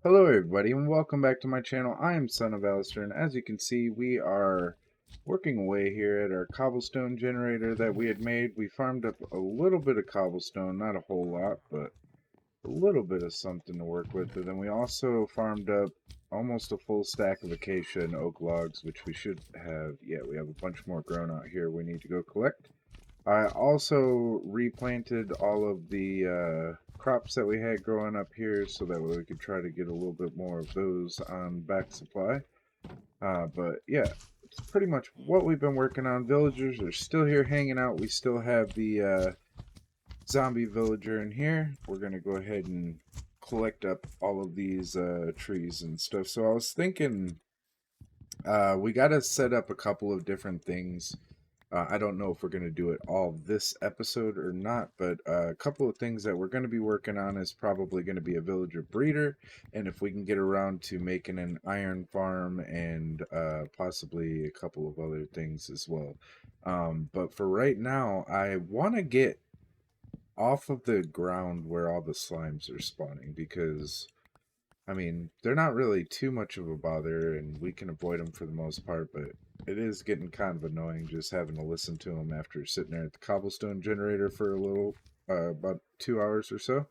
Hello everybody and welcome back to my channel. I am Son of Alistair, and as you can see we are working away here at our cobblestone generator that we had made. We farmed up a little bit of cobblestone, not a whole lot, but a little bit of something to work with. And then we also farmed up almost a full stack of acacia and oak logs, which we should have. Yeah, we have a bunch more grown out here we need to go collect. I also replanted all of the crops that we had growing up here so that way we could try to get a little bit more of those on back supply. But yeah, it's pretty much what we've been working on. Villagers are still here hanging out. We still have the zombie villager in here. We're going to go ahead and collect up all of these trees and stuff. So I was thinking we got to set up a couple of different things. I don't know if we're going to do it all this episode or not, but a couple of things that we're going to be working on is probably going to be a villager breeder, and if we can get around to making an iron farm and possibly a couple of other things as well. But for right now, I want to get off of the ground where all the slimes are spawning because I mean, they're not really too much of a bother, and we can avoid them for the most part, but it is getting kind of annoying just having to listen to them after sitting there at the cobblestone generator for a little, about 2 hours or so.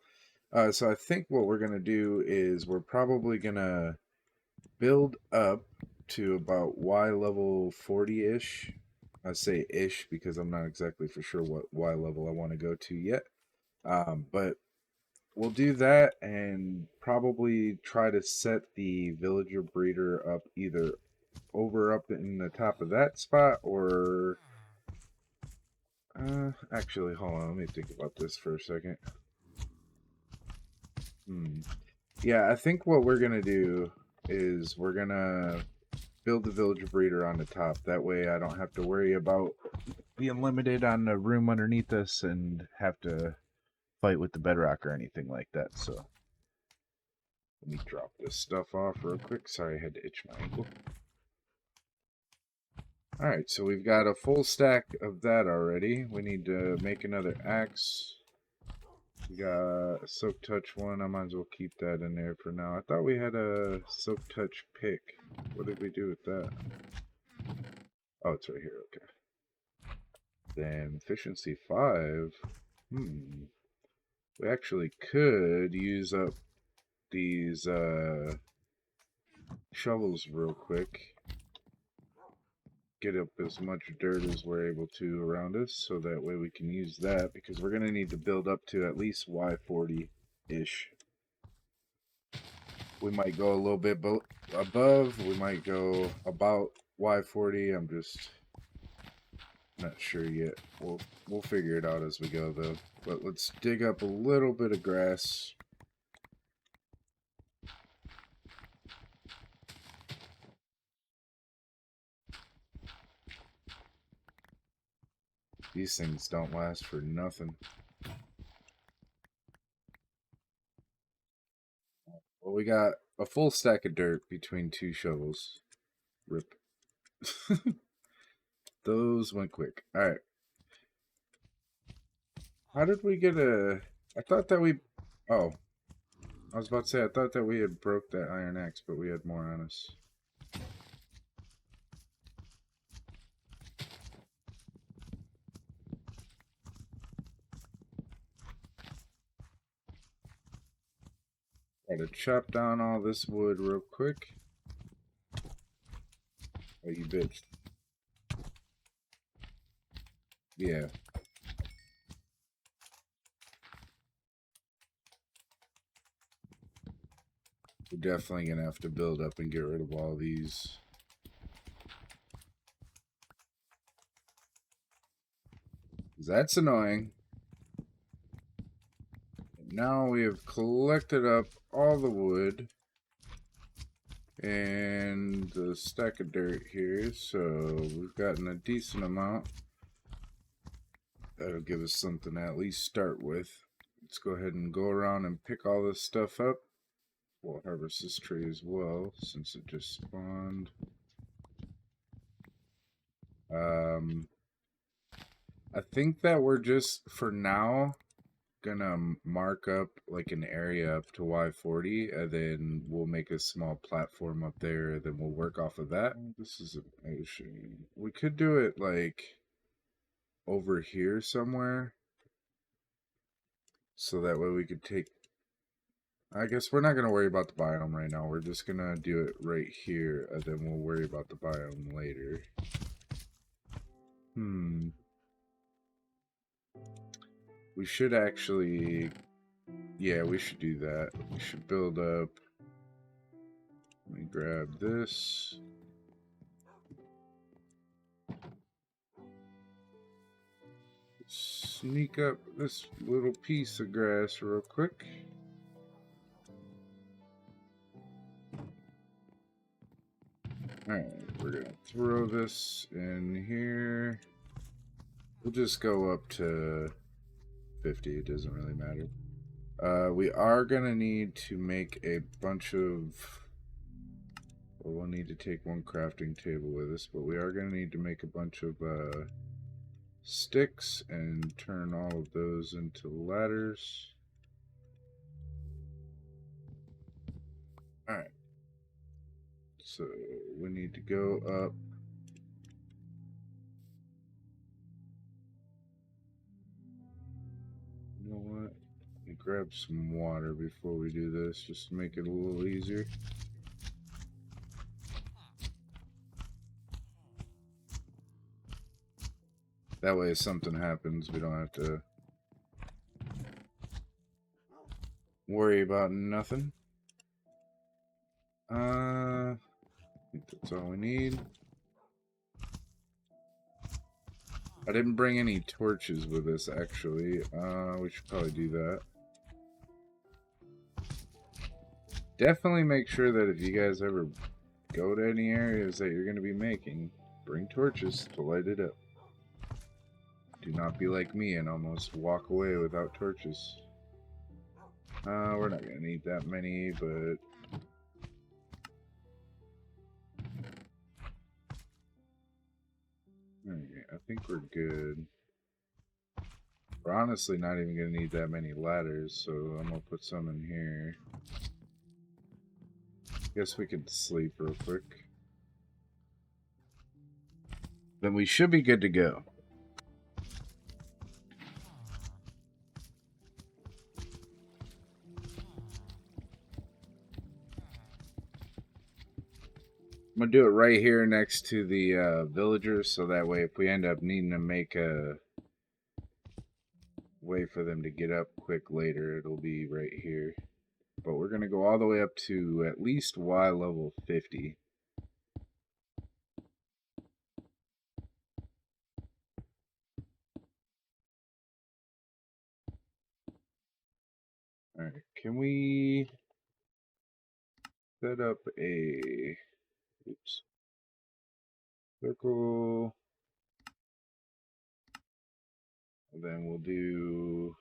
So I think what we're going to do is we're probably going to build up to about Y level 40-ish. I say ish because I'm not exactly for sure what Y level I want to go to yet. But we'll do that and probably try to set the villager breeder up either over up in the top of that spot or actually hold on, let me think about this for a second. Yeah, I think what we're gonna do is we're gonna build the villager breeder on the top. That way I don't have to worry about being limited on the room underneath us and have to fight with the bedrock or anything like that. So let me drop this stuff off real quick. Sorry, I had to itch my ankle. Alright, so we've got a full stack of that already. We need to make another axe. We got a silk touch one. I might as well keep that in there for now. I thought we had a silk touch pick. What did we do with that? Oh, it's right here. Okay. Then efficiency 5. We actually could use up these shovels real quick. Get up as much dirt as we're able to around us so that way we can use that because we're going to need to build up to at least Y40-ish. We might go a little bit above, we might go about Y40. I'm just not sure yet. We'll figure it out as we go though. But let's dig up a little bit of grass. These things don't last for nothing. Well, we got a full stack of dirt between two shovels. Rip. Those went quick. Alright. How did we get a... I thought that we... Oh. I was about to say, I thought that we had broke that iron axe, but we had more on us. Gotta chop down all this wood real quick. Oh, you bitch. Yeah. We're definitely gonna have to build up and get rid of all these. That's annoying. Now we have collected up all the wood and the stack of dirt here, so we've gotten a decent amount. That'll give us something to at least start with. Let's go ahead and go around and pick all this stuff up. We'll harvest this tree as well, since it just spawned. I think that we're just, for now, gonna mark up like an area up to Y40, and then we'll make a small platform up there, then we'll work off of that. This is an ocean. We could do it like over here somewhere, so that way we could take, I guess we're not gonna worry about the biome right now. We're just gonna do it right here, and then we'll worry about the biome later. We should actually, yeah, we should do that. We should build up. Let me grab this. Sneak up this little piece of grass real quick. Alright, we're gonna throw this in here. We'll just go up to 50, it doesn't really matter. We are gonna need to make a bunch of, well, we'll need to take one crafting table with us, but we are gonna need to make a bunch of sticks and turn all of those into ladders. Alright. So we need to go up. You know what? Let me grab some water before we do this, just to make it a little easier. That way if something happens, we don't have to worry about nothing. I think that's all we need. I didn't bring any torches with us, actually. We should probably do that. Definitely make sure that if you guys ever go to any areas that you're going to be making, bring torches to light it up. Do not be like me and almost walk away without torches. We're not going to need that many, but... Alright, I think we're good. We're honestly not even going to need that many ladders, so I'm going to put some in here. Guess we could sleep real quick. Then we should be good to go. I'm going to do it right here next to the villagers, so that way if we end up needing to make a way for them to get up quick later, it'll be right here. But we're going to go all the way up to at least Y level 50. Alright, can we set up a circle? And then we'll do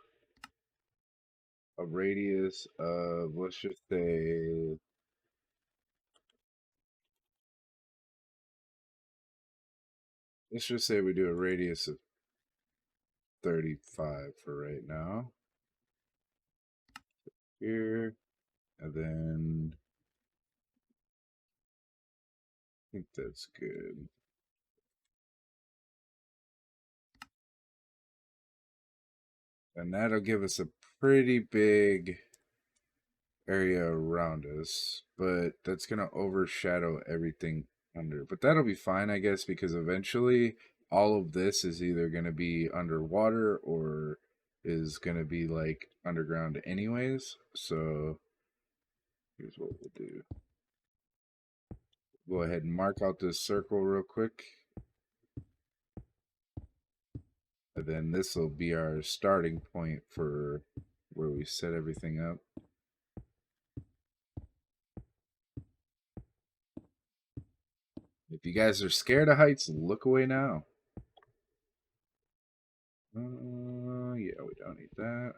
a radius of, let's just say, we do a radius of 35 for right now. Here, and then I think that's good. And that'll give us a pretty big area around us, but that's going to overshadow everything under. But that'll be fine, I guess, because eventually all of this is either going to be underwater or is going to be like underground anyways. So here's what we'll do. Go ahead and mark out this circle real quick. And then this will be our starting point for where we set everything up. If you guys are scared of heights, look away now. Yeah, we don't need that.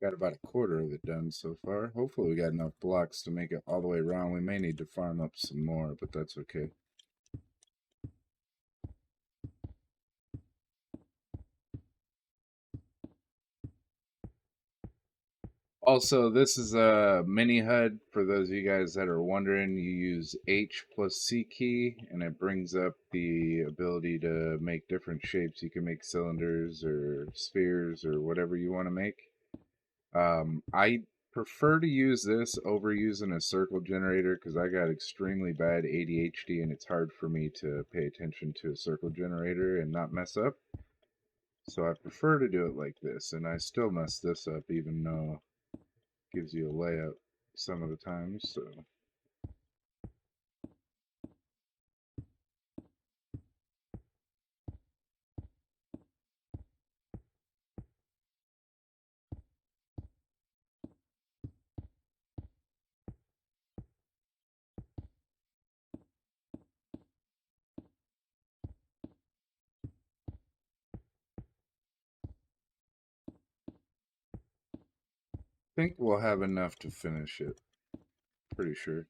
Got about a quarter of it done so far. Hopefully we got enough blocks to make it all the way around. We may need to farm up some more, but that's okay. Also, this is a mini HUD. For those of you guys that are wondering, you use H plus C key, and it brings up the ability to make different shapes. You can make cylinders or spheres or whatever you want to make. I prefer to use this over using a circle generator because I got extremely bad ADHD and it's hard for me to pay attention to a circle generator and not mess up. So I prefer to do it like this, and I still mess this up even though it gives you a layout some of the times. So I think we'll have enough to finish it. Pretty sure.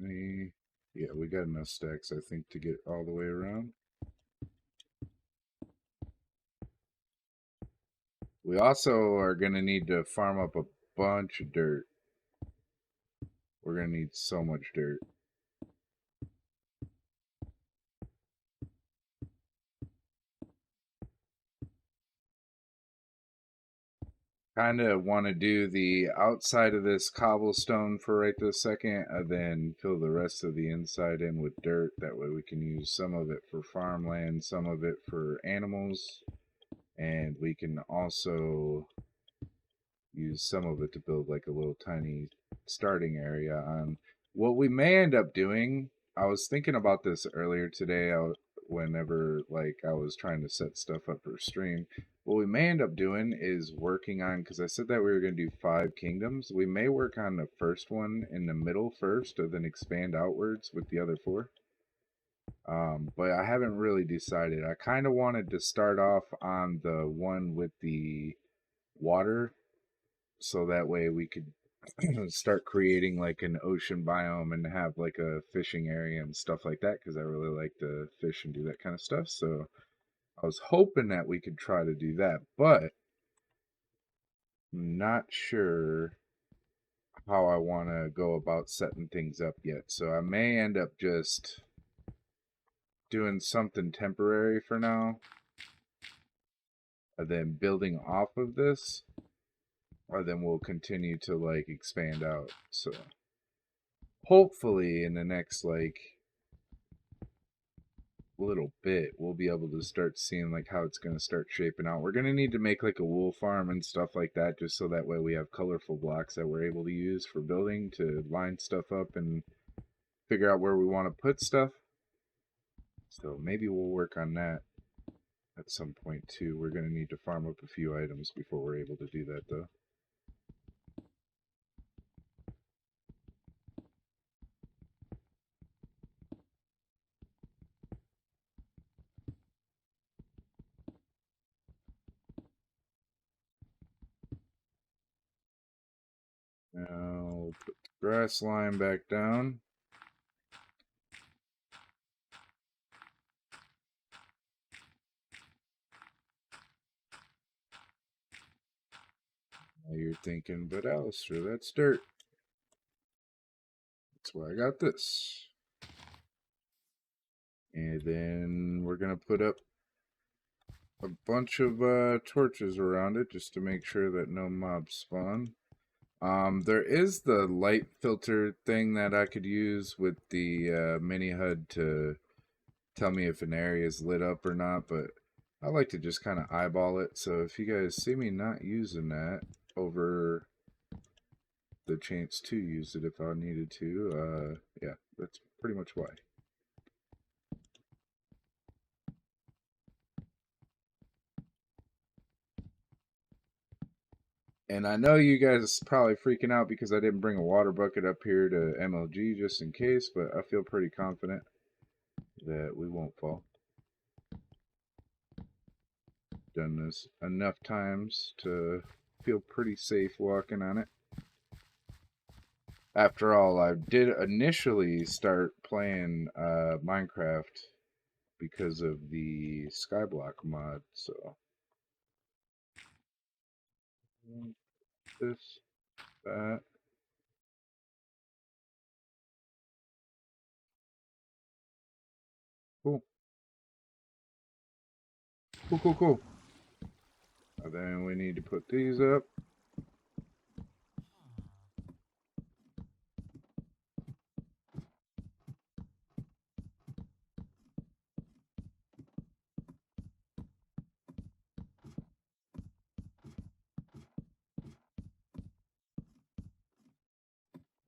Yeah, we got enough stacks, I think, to get all the way around. We also are going to need to farm up a bunch of dirt. We're going to need so much dirt. Kind of want to do the outside of this cobblestone for right this second, and then fill the rest of the inside in with dirt. That way we can use some of it for farmland, some of it for animals, and we can also use some of it to build like a little tiny starting area on. What we may end up doing, I was thinking about this earlier today, whenever like I was trying to set stuff up for stream. What we may end up doing is working on, because I said that we were going to do 5 kingdoms. We may work on the first one in the middle first, and then expand outwards with the other 4. But I haven't really decided. I kind of wanted to start off on the one with the water, so that way we could start creating like an ocean biome and have like a fishing area and stuff like that, because I really like to fish and do that kind of stuff. So I was hoping that we could try to do that, but I'm not sure how I want to go about setting things up yet. So I may end up just doing something temporary for now, and then building off of this, or then we'll continue to like expand out. So hopefully in the next like little bit we'll be able to start seeing like how it's going to start shaping out. We're going to need to make like a wool farm and stuff like that, just so that way we have colorful blocks that we're able to use for building to line stuff up and figure out where we want to put stuff. So maybe we'll work on that at some point too. We're going to need to farm up a few items before we're able to do that though. Now put the grass line back down. Now you're thinking, but Alistair, that's dirt. That's why I got this. And then we're going to put up a bunch of torches around it just to make sure that no mobs spawn. There is the light filter thing that I could use with the mini HUD to tell me if an area is lit up or not, but I like to just kind of eyeball it. So if you guys see me not using that over the chance to use it if I needed to, yeah, that's pretty much why. And I know you guys probably freaking out because I didn't bring a water bucket up here to MLG just in case, but I feel pretty confident that we won't fall. done this enough times to feel pretty safe walking on it. After all, I did initially start playing Minecraft because of the Skyblock mod, so this, that. Cool. Cool, cool, cool. And then we need to put these up.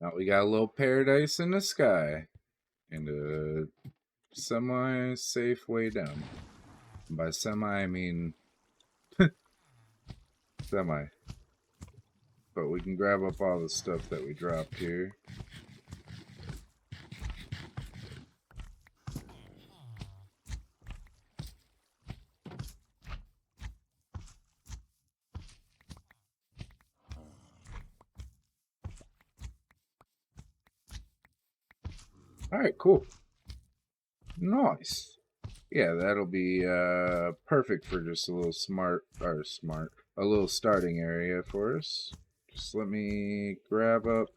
Now we got a little paradise in the sky and a semi-safe way down. And by semi, I mean semi. But we can grab up all the stuff that we dropped here. Alright, cool. Nice. Yeah, that'll be perfect for just a little a little starting area for us. Just let me grab up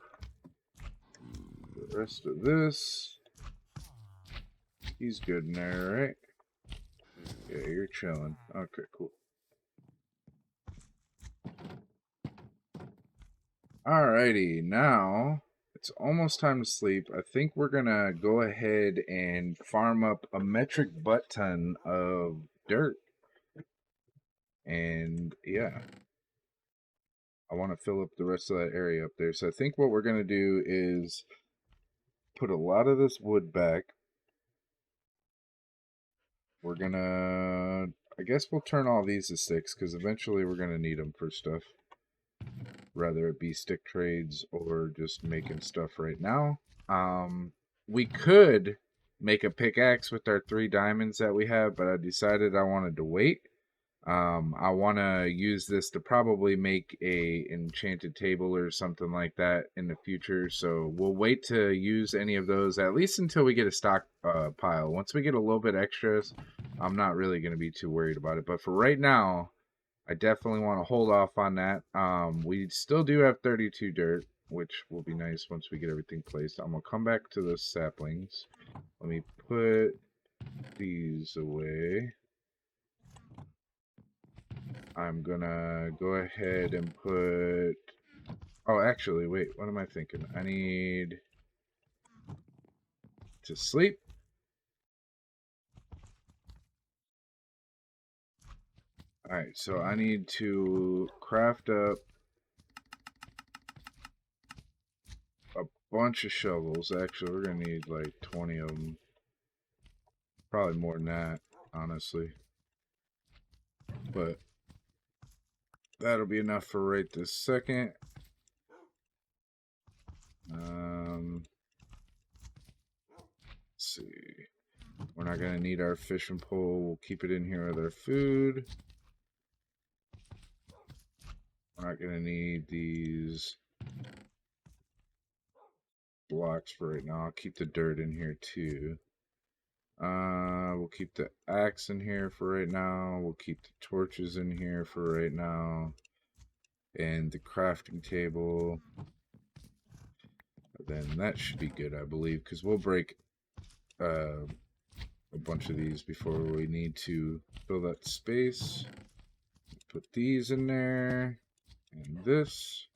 the rest of this. He's good in there, right? Yeah, you're chilling. Okay, cool. Alrighty, now it's almost time to sleep. I think we're gonna go ahead and farm up a metric butt ton of dirt. And yeah, I want to fill up the rest of that area up there. So I think what we're gonna do is put a lot of this wood back. We're gonna, I guess we'll turn all these to sticks because eventually we're gonna need them for stuff. Whether it be stick trades or just making stuff right now. We could make a pickaxe with our 3 diamonds that we have, but I decided I wanted to wait. I want to use this to probably make a enchanted table or something like that in the future. So we'll wait to use any of those at least until we get a stock pile. Once we get a little bit extras, I'm not really going to be too worried about it. But for right now, I definitely want to hold off on that. We still do have 32 dirt, which will be nice once we get everything placed. I'm going to come back to the saplings. Let me put these away. I'm going to go ahead and put... Oh, actually, wait. What am I thinking? I need to sleep. Alright, so I need to craft up a bunch of shovels. Actually, we're going to need like 20 of them. Probably more than that, honestly. But that'll be enough for right this second. Let's see. We're not going to need our fishing pole. We'll keep it in here with our food. We're not going to need these blocks for right now. I'll keep the dirt in here too. We'll keep the axe in here for right now. We'll keep the torches in here for right now. And the crafting table. Then that should be good, I believe, because we'll break a bunch of these before we need to fill that space. Put these in there. And this.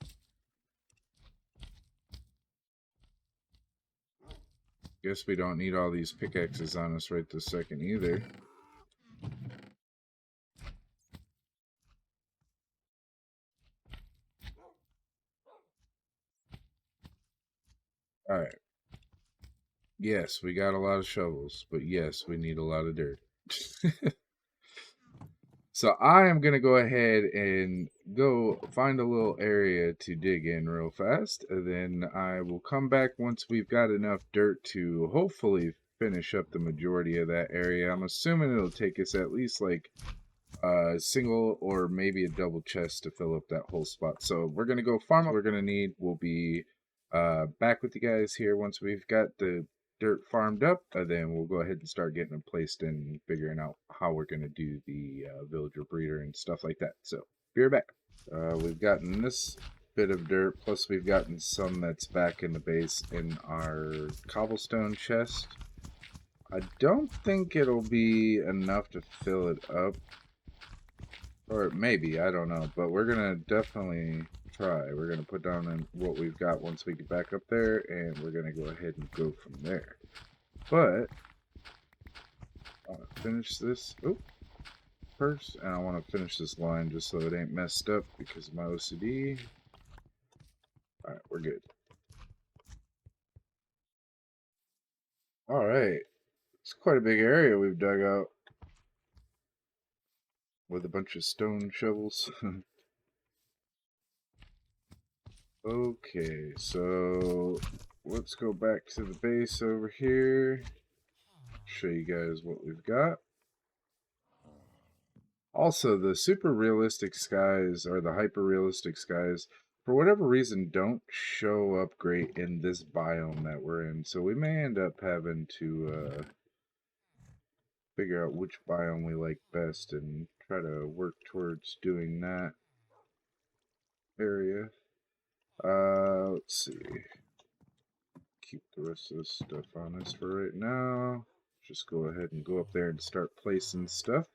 Guess we don't need all these pickaxes on us right this second either. Alright. Yes, we got a lot of shovels, but yes, we need a lot of dirt. So I am going to go ahead and go find a little area to dig in real fast. And then I will come back once we've got enough dirt to hopefully finish up the majority of that area. I'm assuming it'll take us at least like single or maybe a double chest to fill up that whole spot. So we're gonna go farm up. We're gonna need. We'll be back with you guys here once we've got the dirt farmed up, and then we'll go ahead and start getting them placed in and figuring out how we're gonna do the villager breeder and stuff like that. So be right back. We've gotten this bit of dirt, plus we've gotten some that's back in the base in our cobblestone chest. I don't think it'll be enough to fill it up. Or maybe, I don't know. But we're going to definitely try. We're going to put down what we've got once we get back up there, and we're going to go ahead and go from there. But, I want to finish this first, and I want to finish this line just so it ain't messed up because of my OCD. Alright, we're good. Alright. It's quite a big area we've dug out with a bunch of stone shovels. Okay, so let's go back to the base over here. Show you guys what we've got. Also, the super realistic skies or the hyper realistic skies, for whatever reason, don't show up great in this biome that we're in. So we may end up having to figure out which biome we like best and try to work towards doing that area. Let's see. Keep the rest of this stuff on us for right now. Just go ahead and go up there and start placing stuff.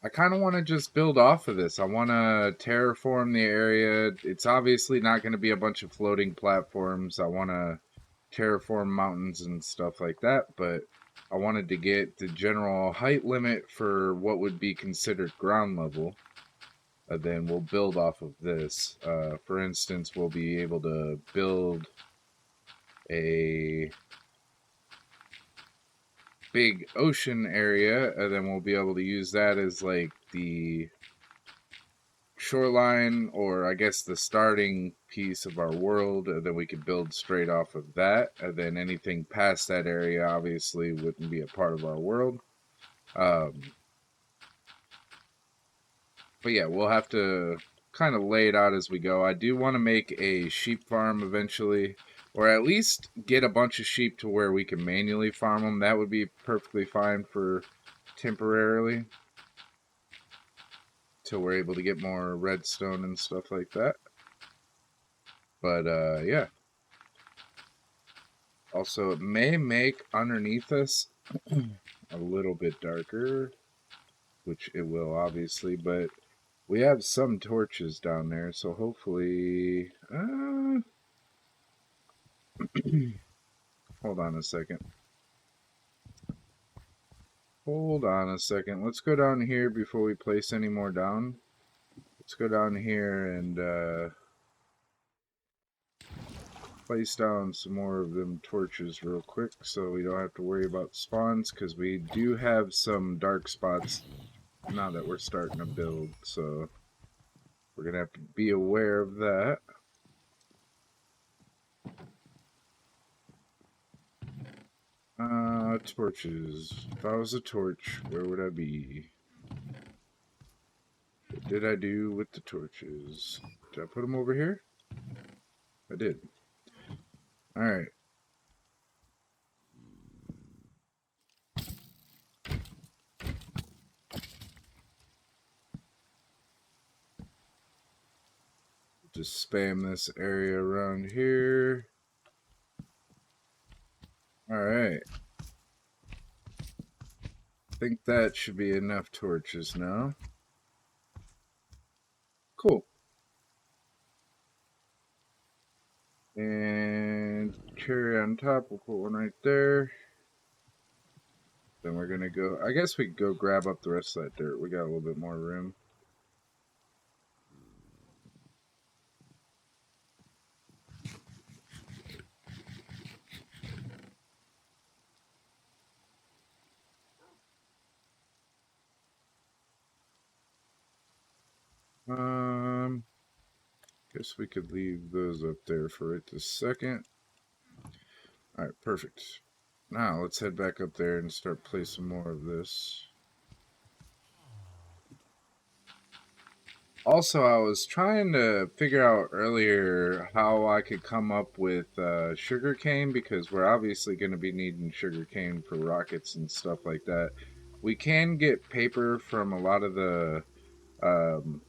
I kind of want to just build off of this. I want to terraform the area. It's obviously not going to be a bunch of floating platforms. I want to terraform mountains and stuff like that, but I wanted to get the general height limit for what would be considered ground level. And then we'll build off of this. For instance, we'll be able to build a big ocean area, and then we'll be able to use that as like the shoreline, or I guess the starting piece of our world, and then we could build straight off of that, and then anything past that area obviously wouldn't be a part of our world. But yeah, we'll have to kind of lay it out as we go. I do want to make a sheep farm eventually, or at least get a bunch of sheep to where we can manually farm them. That would be perfectly fine for temporarily, till we're able to get more redstone and stuff like that. But yeah. Also, it may make underneath us a little bit darker, which it will obviously, but we have some torches down there, so hopefully... hold on a second. Hold on a second. Let's go down here before we place any more down. Let's go down here and place down some more of them torches real quick so we don't have to worry about spawns, because we do have some dark spots now that we're starting to build, so we're gonna have to be aware of that. Torches. If I was a torch, where would I be? What did I do with the torches? Did I put them over here? I did. Alright. Just spam this area around here. Alright. I think that should be enough torches now. Cool. And cherry on top, we'll put one right there. Then we're gonna go, I guess we could go grab up the rest of that dirt. We got a little bit more room. Guess we could leave those up there for right this second. Alright, perfect. Now let's head back up there and start placing more of this. Also, I was trying to figure out earlier how I could come up with sugar cane because we're obviously going to be needing sugar cane for rockets and stuff like that. We can get paper from a lot of the um,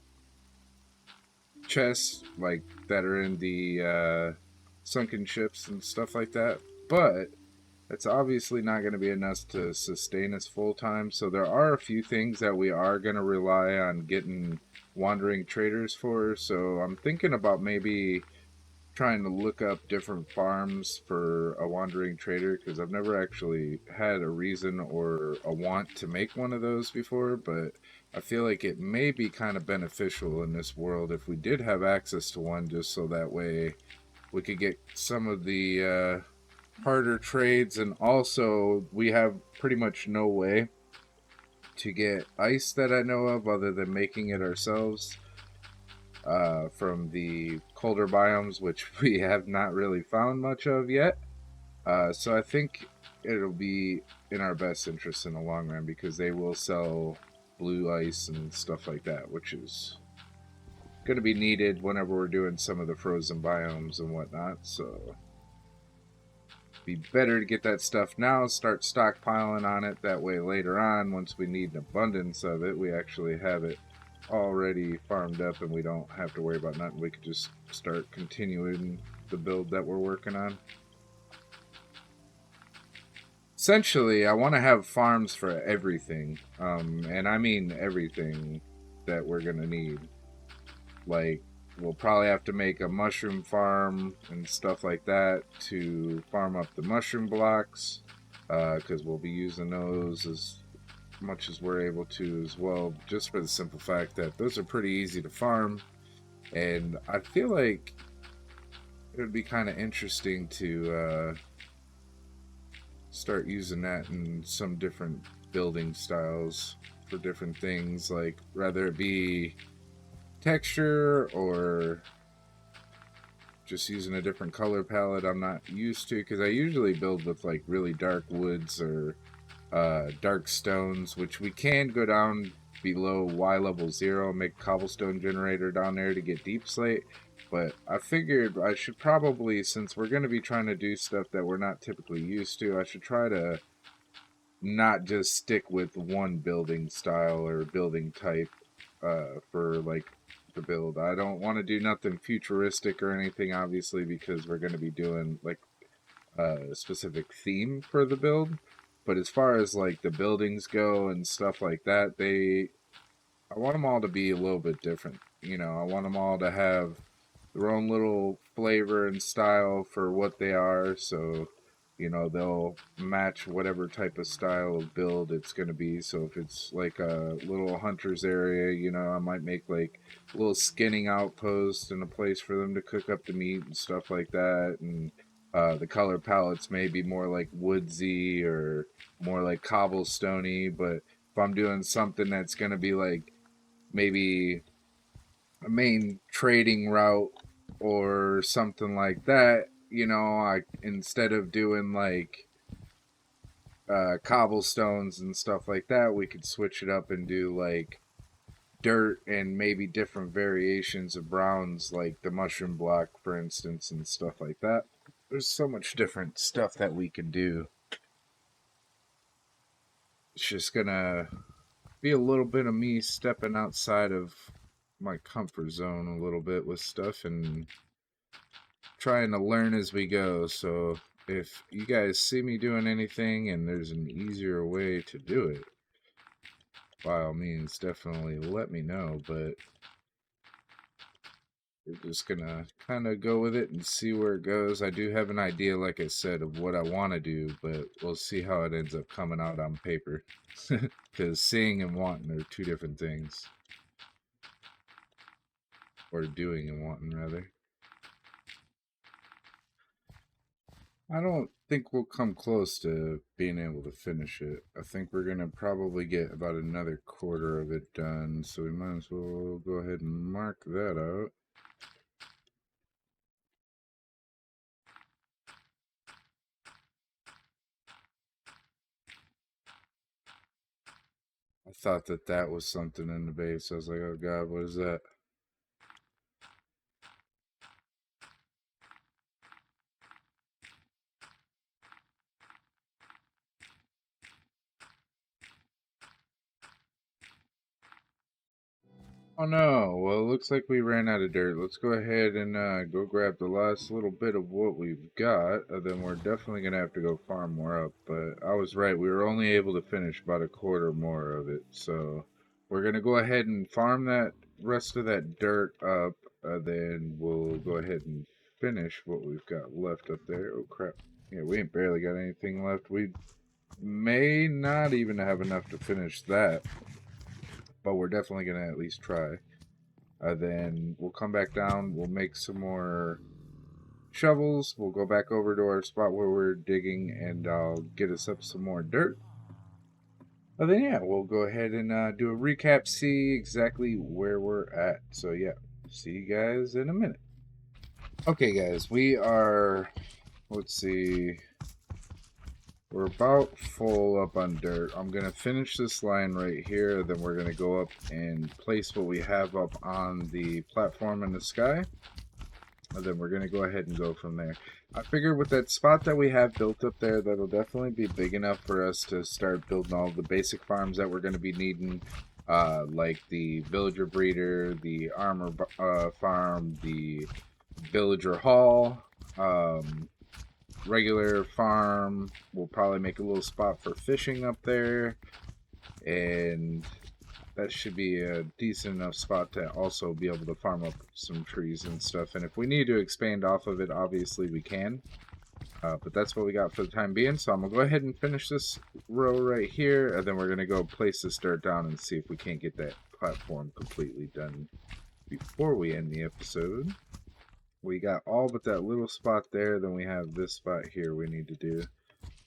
chests like that are in the sunken ships and stuff like that, but it's obviously not going to be enough to sustain us full time. So there are a few things that we are going to rely on getting wandering traders for. So I'm thinking about maybe trying to look up different farms for a wandering trader because I've never actually had a reason or a want to make one of those before, but I feel like it may be kind of beneficial in this world if we did have access to one, just so that way we could get some of the harder trades, and also we have pretty much no way to get ice that I know of other than making it ourselves from the colder biomes, which we have not really found much of yet. So I think it'll be in our best interest in the long run because they will sell blue ice and stuff like that, which is going to be needed whenever we're doing some of the frozen biomes and whatnot. So be better to get that stuff now, start stockpiling on it. That way, later on, once we need an abundance of it, we actually have it already farmed up and we don't have to worry about nothing. We could just start continuing the build that we're working on. Essentially, I want to have farms for everything, and I mean everything that we're gonna need. Like, we'll probably have to make a mushroom farm and stuff like that to farm up the mushroom blocks, because we'll be using those as much as we're able to as well, just for the simple fact that those are pretty easy to farm. And I feel like it would be kind of interesting to start using that in some different building styles for different things, like whether it be texture or just using a different color palette I'm not used to, because I usually build with like really dark woods or dark stones, which we can go down below Y level 0, make a cobblestone generator down there to get deep slate. But I figured I should probably, since we're going to be trying to do stuff that we're not typically used to, I should try to not just stick with one building style or building type for like the build. I don't want to do nothing futuristic or anything, obviously, because we're going to be doing like a specific theme for the build. But as far as like the buildings go and stuff like that, I want them all to be a little bit different. You know, I want them all to have their own little flavor and style for what they are. So, you know, they'll match whatever type of style of build it's going to be. So if it's like a little hunter's area, you know, I might make like a little skinning outpost and a place for them to cook up the meat and stuff like that. And the color palettes may be more like woodsy or more like cobblestoney. But if I'm doing something that's going to be like maybe a main trading route or something like that, you know, I instead of doing like cobblestones and stuff like that, we could switch it up and do like dirt and maybe different variations of browns, like the mushroom block, for instance, and stuff like that. There's so much different stuff that we can do. It's just gonna be a little bit of me stepping outside of my comfort zone a little bit with stuff and trying to learn as we go. So if you guys see me doing anything and there's an easier way to do it, by all means, definitely let me know. But we're just gonna kind of go with it and see where it goes. I do have an idea, like I said, of what I want to do, but we'll see how it ends up coming out on paper. Because seeing and wanting are two different things, or doing and wanting, rather. I don't think we'll come close to being able to finish it. I think we're gonna probably get about another quarter of it done, so we might as well go ahead and mark that out. I thought that that was something in the base. I was like, oh god, what is that? Oh no, well, it looks like we ran out of dirt. Let's go ahead and go grab the last little bit of what we've got. Then we're definitely going to have to go farm more up. But I was right, we were only able to finish about a quarter more of it. So we're going to go ahead and farm that rest of that dirt up. Then we'll go ahead and finish what we've got left up there. Oh crap. Yeah, we ain't barely got anything left. We may not even have enough to finish that. But we're definitely going to at least try. Then we'll come back down. We'll make some more shovels. We'll go back over to our spot where we're digging, and I'll get us up some more dirt. Then yeah, we'll go ahead and do a recap, see exactly where we're at. So yeah, see you guys in a minute. Okay, guys, we are. Let's see. We're about full up on dirt. I'm going to finish this line right here. Then we're going to go up and place what we have up on the platform in the sky. And then we're going to go ahead and go from there. I figure with that spot that we have built up there, that'll definitely be big enough for us to start building all the basic farms that we're going to be needing. Like the villager breeder, the armor farm, the villager hall, regular farm. We'll probably make a little spot for fishing up there. And that should be a decent enough spot to also be able to farm up some trees and stuff. And if we need to expand off of it, obviously we can. But that's what we got for the time being. So I'm going to go ahead and finish this row right here. And then we're going to go place this dirt down and see if we can't get that platform completely done before we end the episode. We got all but that little spot there. Then we have this spot here we need to do.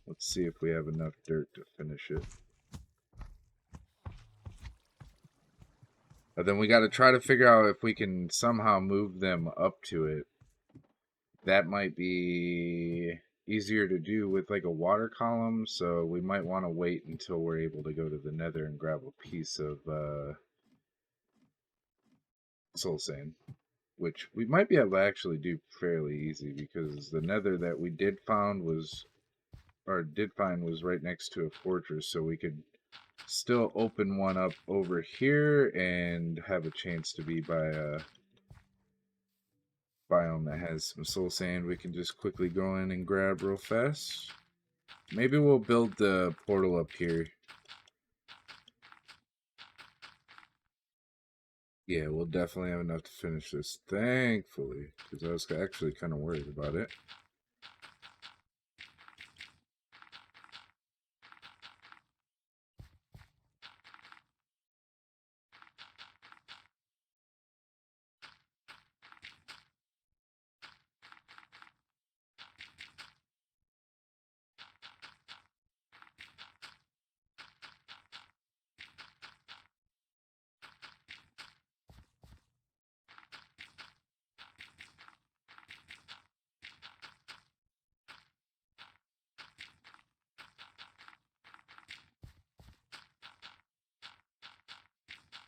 Let's see if we have enough dirt to finish it. But then we got to try to figure out if we can somehow move them up to it. That might be easier to do with like a water column, so we might want to wait until we're able to go to the nether and grab a piece of soul sand, which we might be able to actually do fairly easy because the nether that we did find was right next to a fortress, so we could still open one up over here and have a chance to be by a biome that has some soul sand we can just quickly go in and grab real fast. Maybe we'll build the portal up here. Yeah, we'll definitely have enough to finish this, thankfully, because I was actually kind of worried about it.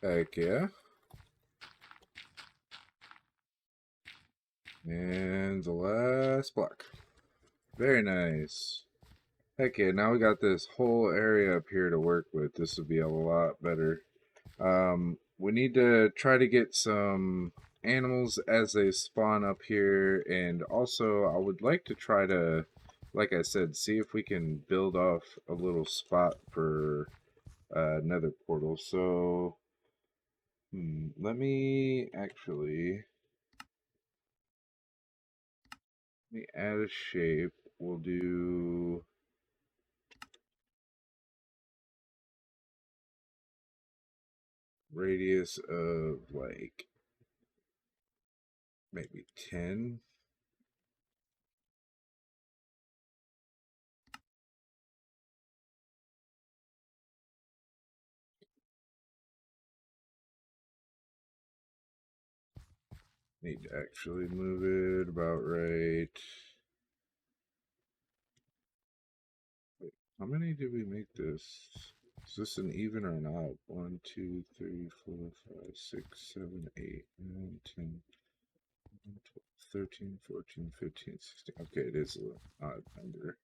Heck yeah. And the last block. Very nice. Heck yeah, now we got this whole area up here to work with. This would be a lot better. We need to try to get some animals as they spawn up here, and also I would like to try to, like I said, see if we can build off a little spot for another portal. So, let me add a shape. We'll do radius of like maybe 10. Need to actually move it about right. Wait, how many did we make this? Is this an even or an odd? 1, 2, 3, 4, 5, 6, 7, 8, 9, 10, 11, 12, 13, 14, 15, 16. Okay, it is an odd number.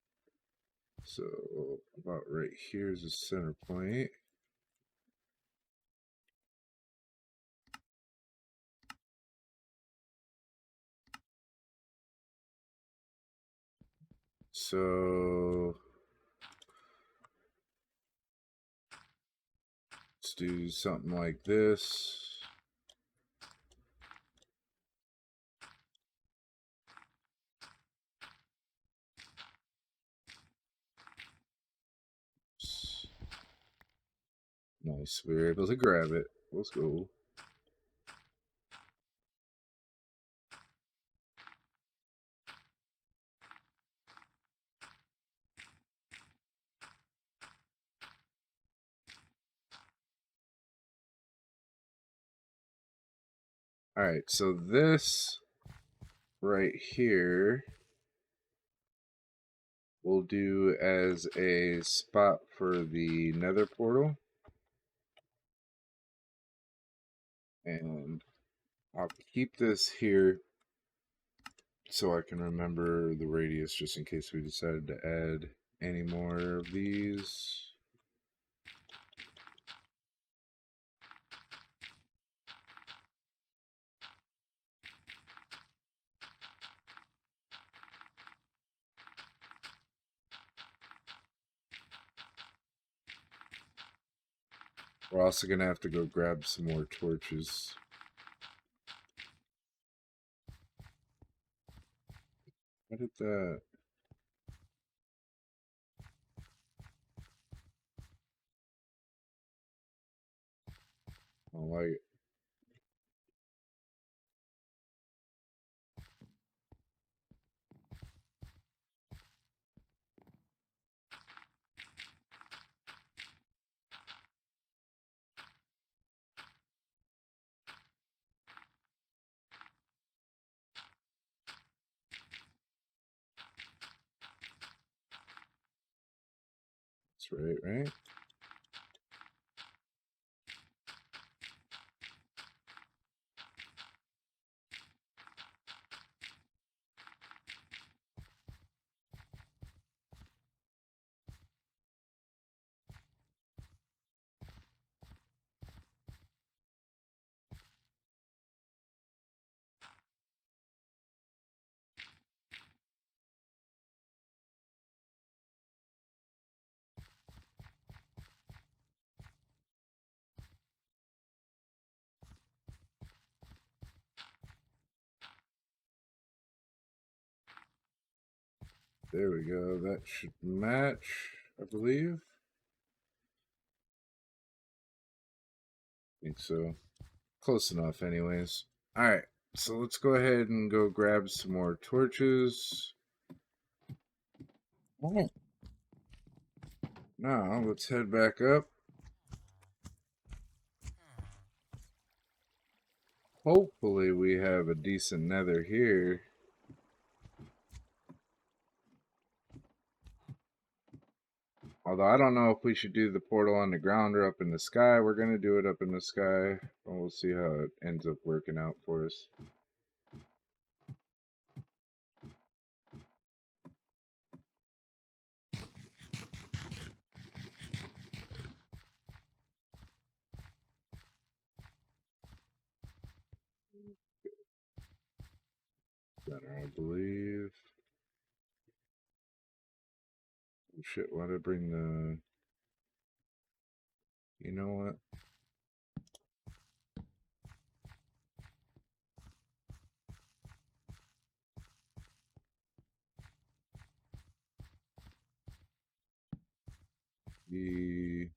So about right here is the center point. so let's do something like this. Nice, we were able to grab it. Let's go. Alright, so this right here we'll do as a spot for the nether portal. And I'll keep this here so I can remember the radius just in case we decided to add any more of these. We're also going to have to go grab some more torches. What did that? I don't like it. That's right, right? There we go. That should match, I believe. I think so. Close enough, anyways. Alright, so let's go ahead and go grab some more torches. Alright. Now, let's head back up. Hopefully we have a decent nether here. Although I don't know if we should do the portal on the ground or up in the sky. We're going to do it up in the sky. And we'll see how it ends up working out for us. Better, I believe. Oh, shit, why did I bring the... You know what? The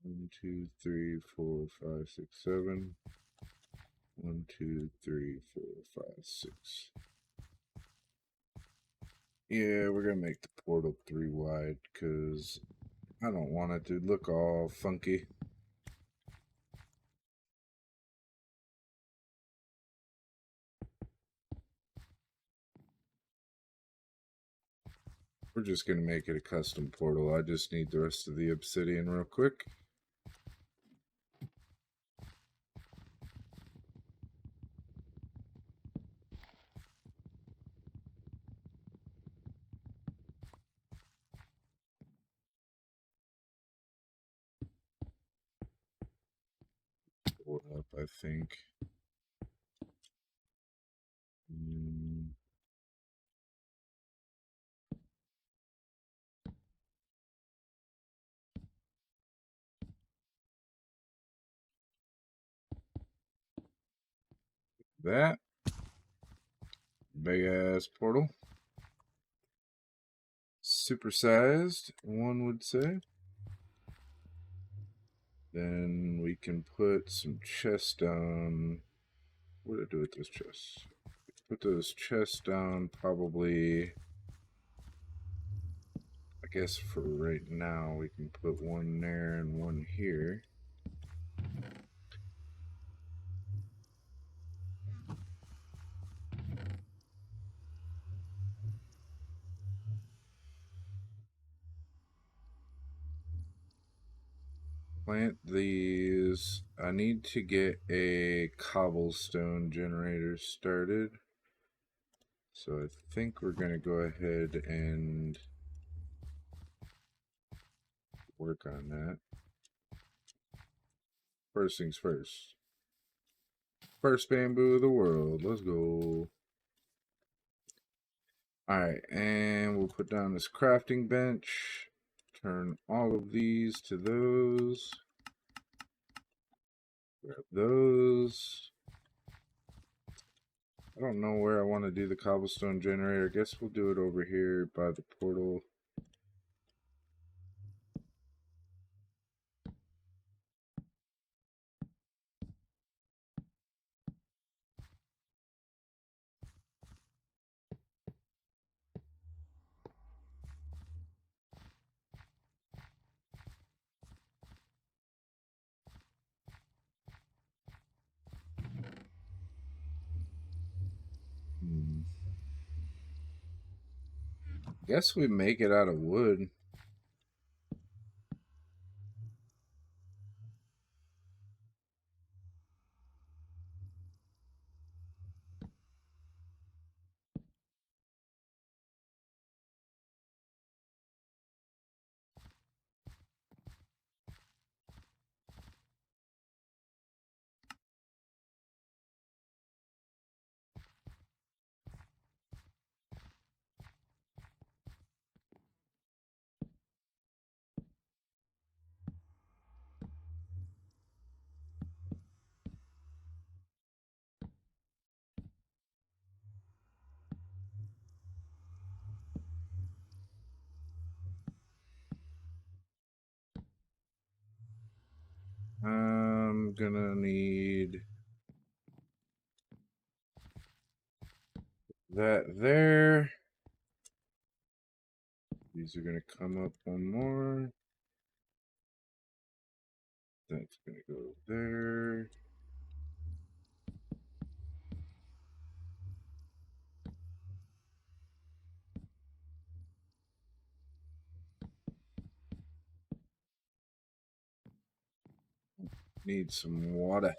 1, 2, 3, 4, 5, 6, 7. 1, 2, 3, 4, 5, 6. Yeah, we're gonna make the portal 3 wide because I don't want it to look all funky. We're just gonna make it a custom portal. I just need the rest of the obsidian real quick. Pull it up, I think. that. Big ass portal. Supersized, one would say. Then we can put some chests down. What do I do with those chests? Put those chests down probably. I guess for right now we can put one there and one here. Plant these. I need to get a cobblestone generator started. So I think we're going to go ahead and work on that. First things first. First bamboo of the world. Let's go. Alright, and we'll put down this crafting bench. Turn all of these to those. Grab those. I don't know where I want to do the cobblestone generator. I guess we'll do it over here by the portal. Guess we make it out of wood. I'm gonna need that there. These are gonna come up one more. That's gonna go there. Need some water.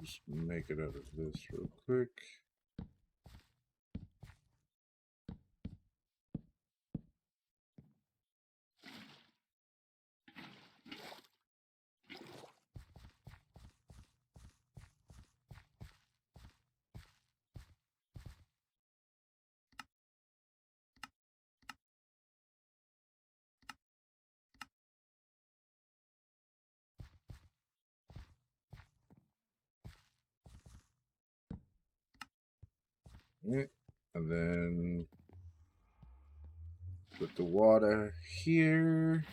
Just make it out of this real quick. Yeah. And then put the water here.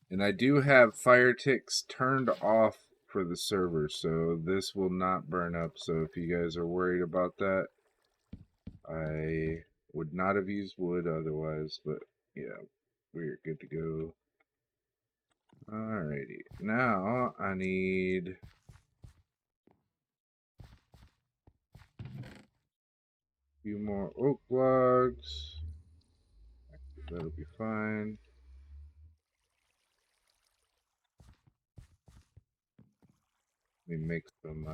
And I do have fire ticks turned off for the server, so this will not burn up. So if you guys are worried about that, I would not have used wood otherwise, but yeah, we're good to go. Alrighty, now I need a few more oak logs. That'll be fine. Let me make some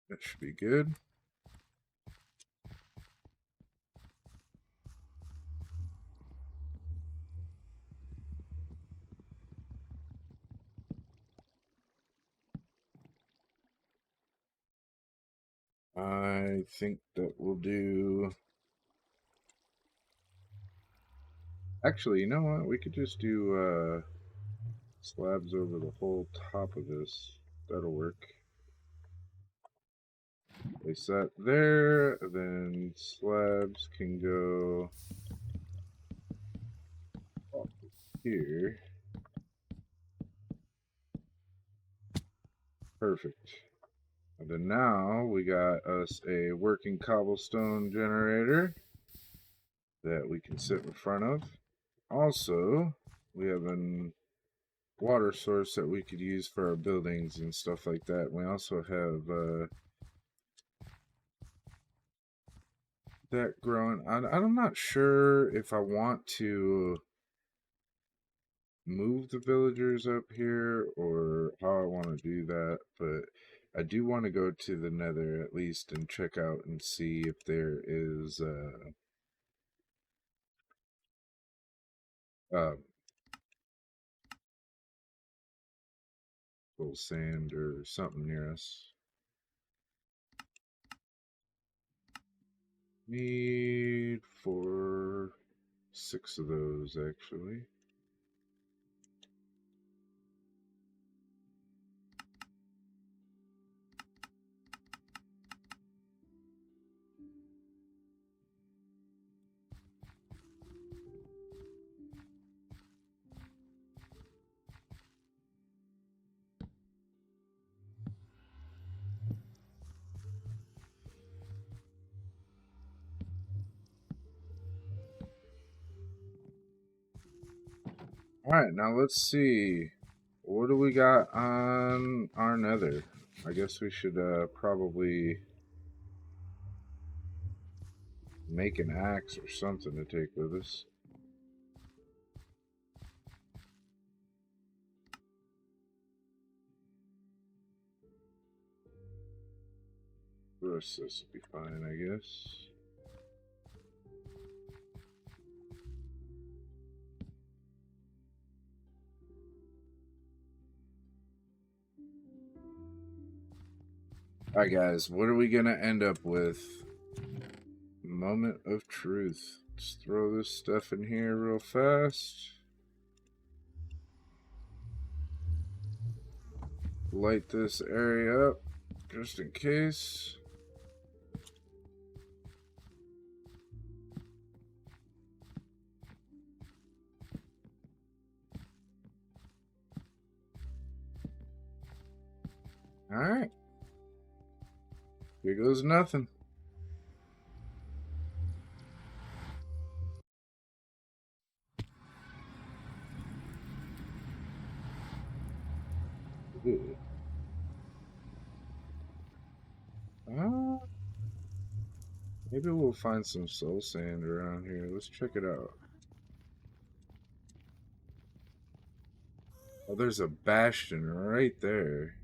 that should be good. I think that we'll do... Actually, you know what? We could just do slabs over the whole top of this. That'll work. Place that there, then slabs can go up here. Perfect. And then now we got us a working cobblestone generator that we can sit in front of. Also, we have a water source that we could use for our buildings and stuff like that. We also have that growing. I'm not sure if I want to move the villagers up here or how I want to do that, but I do want to go to the Nether at least and check out and see if there is little sand or something near us. Need 6 of those actually. Alright, now let's see. What do we got on our Nether? I guess we should probably make an axe or something to take with us. The rest of this will be fine, I guess. Alright guys, what are we gonna end up with? Moment of truth. Let's throw this stuff in here real fast. Light this area up just in case. Alright. Here goes nothing. Ooh. Maybe we'll find some soul sand around here. Let's check it out. Oh, there's a bastion right there.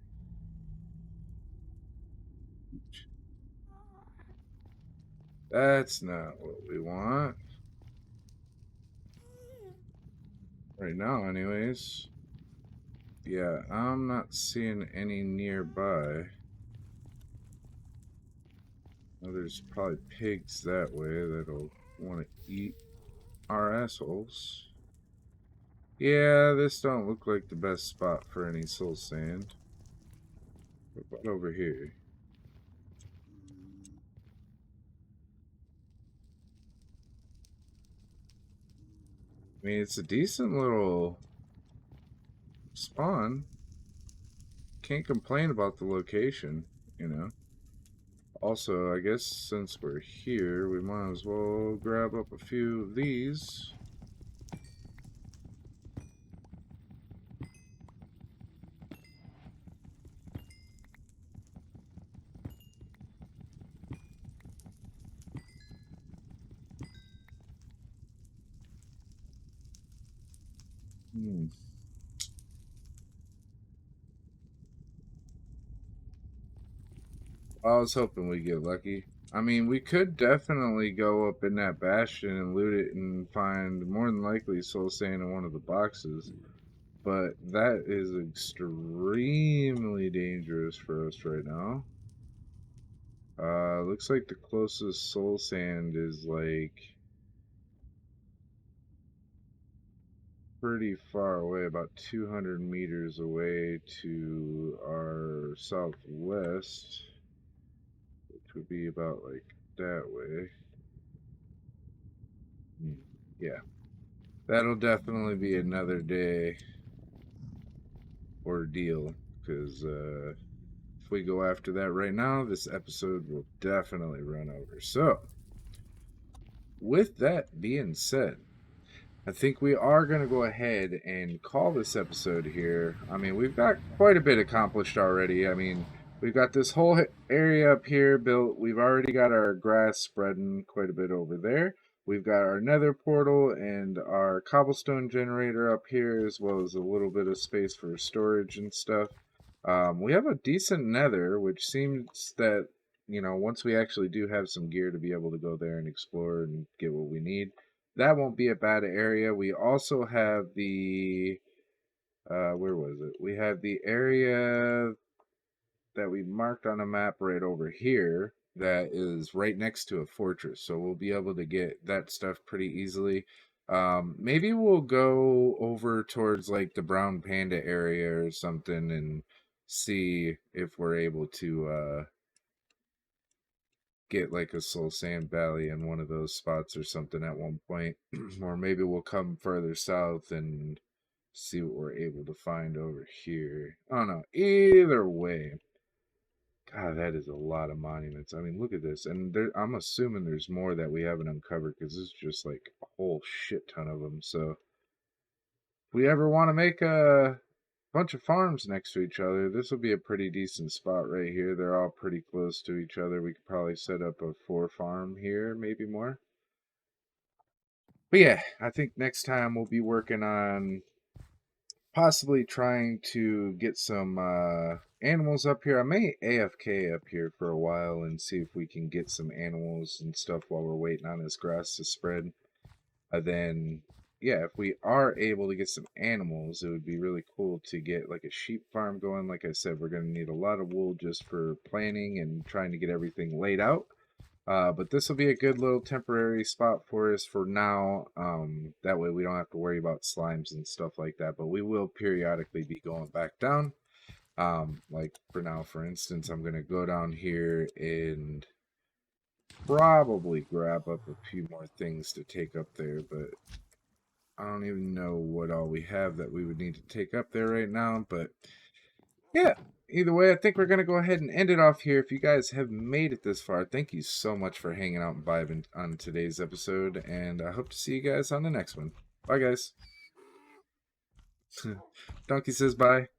That's not what we want. Right now, anyways. Yeah, I'm not seeing any nearby. Oh, there's probably pigs that way that'll want to eat our assholes. Yeah, this don't look like the best spot for any soul sand. What about over here? I mean, it's a decent little spawn. Can't complain about the location, you know. Also, I guess since we're here, we might as well grab up a few of these. I was hoping we get lucky. I mean, we could definitely go up in that bastion and loot it and find more than likely soul sand in one of the boxes. But that is extremely dangerous for us right now. Looks like the closest soul sand is like pretty far away, about 200 meters away to our southwest, which would be about like that way. Yeah, that'll definitely be another day ordeal because if we go after that right now, this episode will definitely run over. So, with that being said, I think we are going to go ahead and call this episode here. I mean, we've got quite a bit accomplished already. I mean, we've got this whole area up here built. We've already got our grass spreading quite a bit over there. We've got our nether portal and our cobblestone generator up here, as well as a little bit of space for storage and stuff. We have a decent nether, which seems that, once we actually do have some gear to be able to go there and explore and get what we need, that won't be a bad area. We also have the where was it? We have the area that we marked on a map right over here that is right next to a fortress. So we'll be able to get that stuff pretty easily. Maybe we'll go over towards like the brown panda area or something and see if we're able to get like a soul sand valley in one of those spots or something at one point. Or maybe we'll come further south and see what we're able to find over here. I don't know. Either way, God, that is a lot of monuments. I mean, look at this. And I'm assuming there's more that we haven't uncovered because this is just like a whole shit ton of them. So if we ever want to make a bunch of farms next to each other, this will be a pretty decent spot right here. They're all pretty close to each other. We could probably set up a 4 farm here, maybe more. But yeah, I think next time we'll be working on possibly trying to get some animals up here. I may AFK up here for a while and see if we can get some animals and stuff while we're waiting on this grass to spread. Then, yeah, if we are able to get some animals, it would be really cool to get like a sheep farm going. Like I said, we're going to need a lot of wool just for planning and trying to get everything laid out. But this will be a good little temporary spot for us for now. That way we don't have to worry about slimes and stuff like that. But we will periodically be going back down. Like for now, for instance, I'm going to go down here and probably grab up a few more things to take up there. But I don't even know what all we have that we would need to take up there right now. But yeah, either way, I think we're going to go ahead and end it off here. If you guys have made it this far, thank you so much for hanging out and vibing on today's episode. And I hope to see you guys on the next one. Bye, guys. Donkey says bye.